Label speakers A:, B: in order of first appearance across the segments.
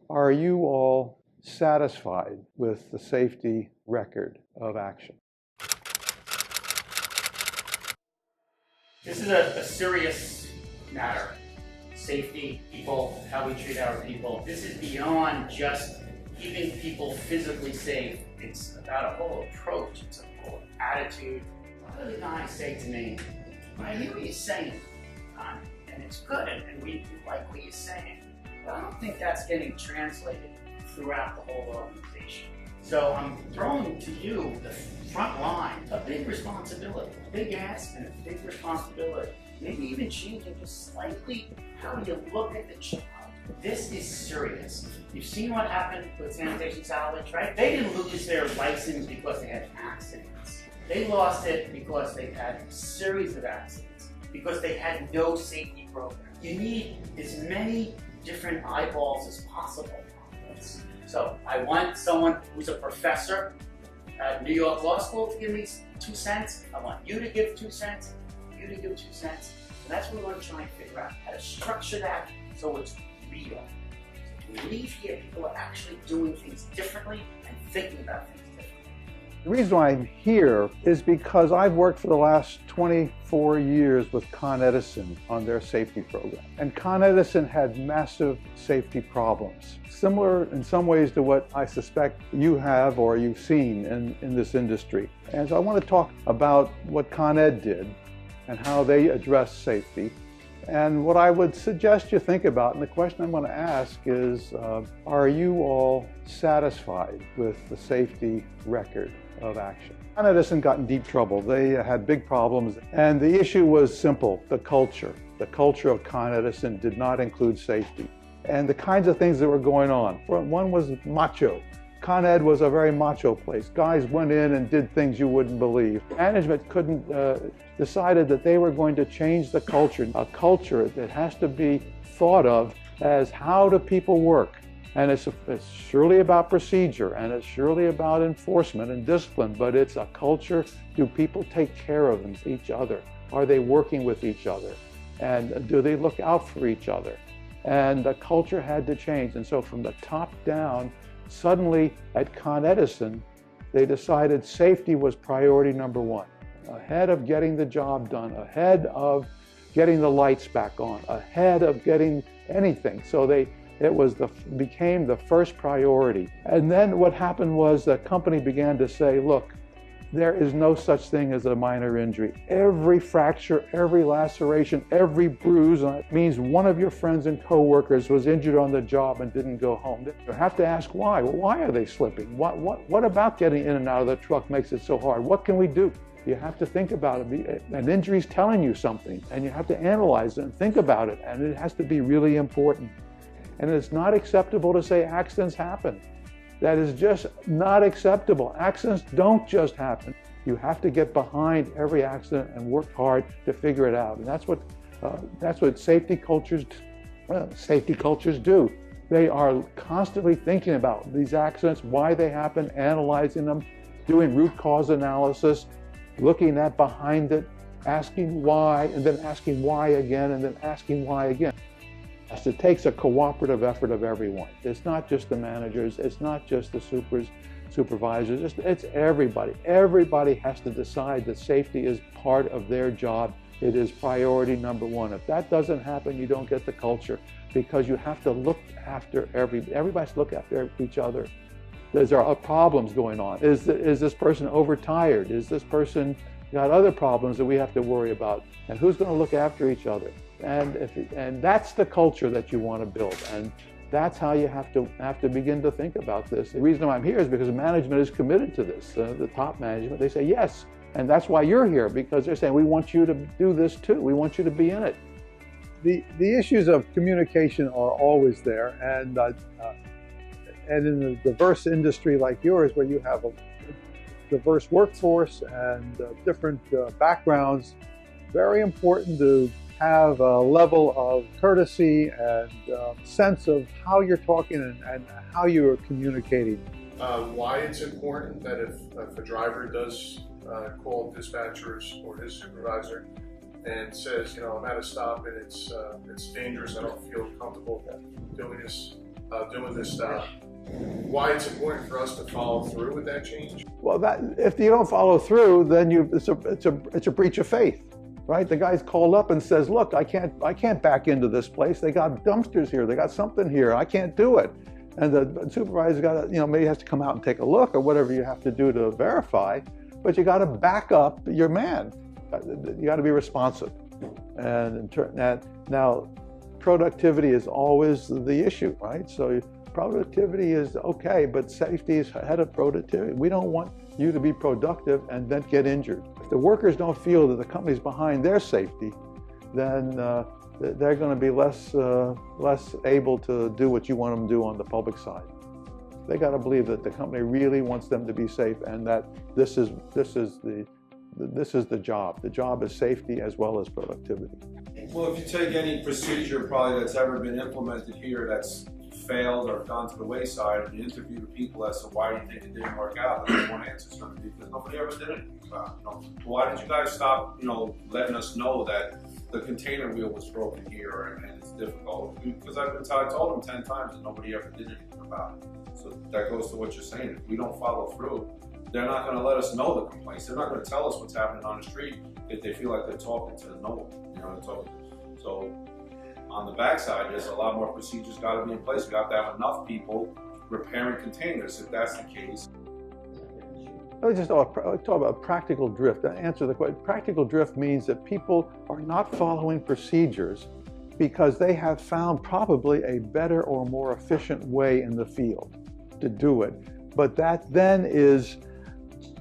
A: Are you all satisfied with the safety record of Action?
B: This is a serious matter. Safety, people, how we treat our people. This is beyond just keeping people physically safe. It's about a whole approach, it's a whole attitude. What do the guys say to me? I hear what you're saying, and it's good, and we like what you're saying. But I don't think that's getting translated throughout the whole organization. So I'm throwing to you, the front line, a big responsibility, a big ask and a big responsibility. Maybe even changing just slightly how you look at the job. This is serious. You've seen what happened with Sanitation Salvage, right? They didn't lose their license because they had accidents. They lost it because they had a series of accidents, because they had no safety program. You need as many different eyeballs as possible on this. So I want someone who's a professor at New York Law School to give me 2 cents. I want you to give 2 cents, you to give 2 cents. And that's what we're going to try and figure out, how to structure that so it's real. So when we leave here, people are actually doing things differently and thinking about things differently.
A: The reason why I'm here is because I've worked for the last 24 years with Con Edison on their safety program. And Con Edison had massive safety problems, similar in some ways to what I suspect you have or you've seen in this industry. And so I want to talk about what Con Ed did and how they address safety. And what I would suggest you think about, and the question I'm going to ask is, are you all satisfied with the safety record of Action? Con Edison got in deep trouble. They had big problems, and the issue was simple: the culture. The culture of Con Edison did not include safety. And the kinds of things that were going on. One was macho. Con Ed was a very macho place. Guys went in and did things you wouldn't believe. Management decided that they were going to change the culture, a culture that has to be thought of as how do people work. And it's surely about procedure, and it's surely about enforcement and discipline, but it's a culture. Do people take care of each other? Are they working with each other? And do they look out for each other? And the culture had to change. And so from the top down, suddenly at Con Edison, they decided safety was priority number one, ahead of getting the job done, ahead of getting the lights back on, ahead of getting anything. So it became the first priority. And then what happened was the company began to say, look, there is no such thing as a minor injury. Every fracture, every laceration, every bruise means one of your friends and coworkers was injured on the job and didn't go home. You have to ask why. Well, why are they slipping? What about getting in and out of the truck makes it so hard? What can we do? You have to think about it. An injury is telling you something, and you have to analyze it and think about it, and it has to be really important. And it's not acceptable to say accidents happen. That is just not acceptable. Accidents don't just happen. You have to get behind every accident and work hard to figure it out. And that's what safety cultures do. They are constantly thinking about these accidents, why they happen, analyzing them, doing root cause analysis, looking at behind it, asking why, and then asking why again, and then asking why again. It takes a cooperative effort of everyone. It's not just the managers, it's not just the supervisors, it's everybody. Everybody has to decide that safety is part of their job. It is priority number one. If that doesn't happen, you don't get the culture, because you have to look after everybody's look after each other. There are problems going on. Is this person overtired? Is this person got other problems that we have to worry about? And who's going to look after each other? And that's the culture that you want to build, and that's how you have to begin to think about this. The reason I'm here is because management is committed to this. The top management, they say yes, and that's why you're here, because they're saying we want you to do this too. We want you to be in it. The issues of communication are always there, and in a diverse industry like yours, where you have a diverse workforce and different backgrounds, very important to have a level of courtesy and sense of how you're talking and how you're communicating.
C: Why it's important that if a driver does call dispatchers or his supervisor and says, I'm at a stop and it's dangerous, I don't feel comfortable doing this doing this stuff, why it's important for us to follow through with that change?
A: Well, that if you don't follow through, then it's a breach of faith, right? The guy's called up and says, "Look, I can't back into this place. They got dumpsters here. They got something here. I can't do it." And the supervisor's got to, maybe has to come out and take a look or whatever you have to do to verify. But you got to back up your man. You got to be responsive. And now, productivity is always the issue, right? So productivity is okay, but safety is ahead of productivity. We don't want you to be productive and then get injured. If the workers don't feel that the company's behind their safety, then they're going to be less able to do what you want them to do on the public side. They got to believe that the company really wants them to be safe, and that this is the job. The job is safety as well as productivity.
D: Well, if you take any procedure probably that's ever been implemented here that's failed or gone to the wayside, and you interview the people as to why do you think it didn't work out, the number one answer is going to be because nobody ever did anything about it. Why did you guys stop, letting us know that the container wheel was broken here and it's difficult? Because I told them 10 times and nobody ever did anything about it. So that goes to what you're saying. If we don't follow through, they're not going to let us know the complaints. They're not going to tell us what's happening on the street if they feel like they're talking to no one. So on the backside, there's a lot more procedures got to be in place. We got to have enough people repairing containers if that's the case.
A: Let me just talk about practical drift. To answer the question, practical drift means that people are not following procedures because they have found probably a better or more efficient way in the field to do it. But that then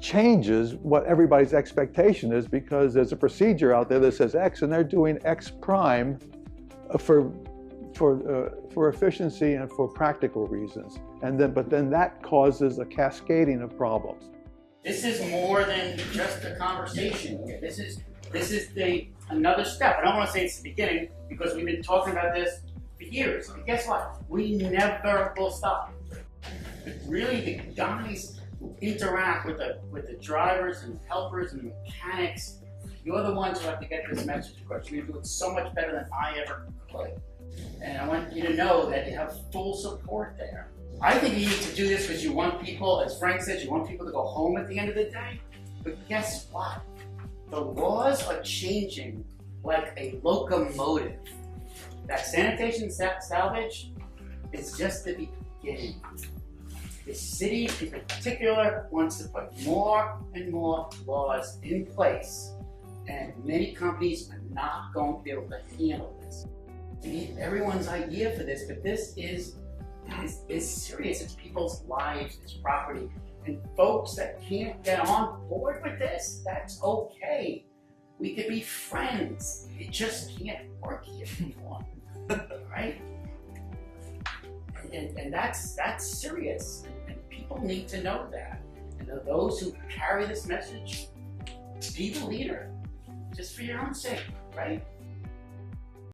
A: changes what everybody's expectation is, because there's a procedure out there that says X and they're doing X prime for efficiency and for practical reasons. But then that causes a cascading of problems.
B: This is more than just a conversation here. This is another step. I don't want to say it's the beginning because we've been talking about this for years. And guess what? We never will stop. Really, the guys who interact with the drivers and helpers and mechanics, you're the ones who have to get this message across. You're doing so much better than I ever could. And I want you to know that you have full support there. I think you need to do this because you want people, as Frank said, you want people to go home at the end of the day. But guess what? The laws are changing like a locomotive. That sanitation salvage is just the beginning. The city in particular wants to put more and more laws in place, and many companies are not going to be able to handle this. We need everyone's idea for this, but this is serious. It's people's lives, it's property. And folks that can't get on board with this, that's okay. We could be friends. It just can't work here anymore, right? And that's serious. And people need to know that. And those who carry this message, be the leader, just for your own sake, right?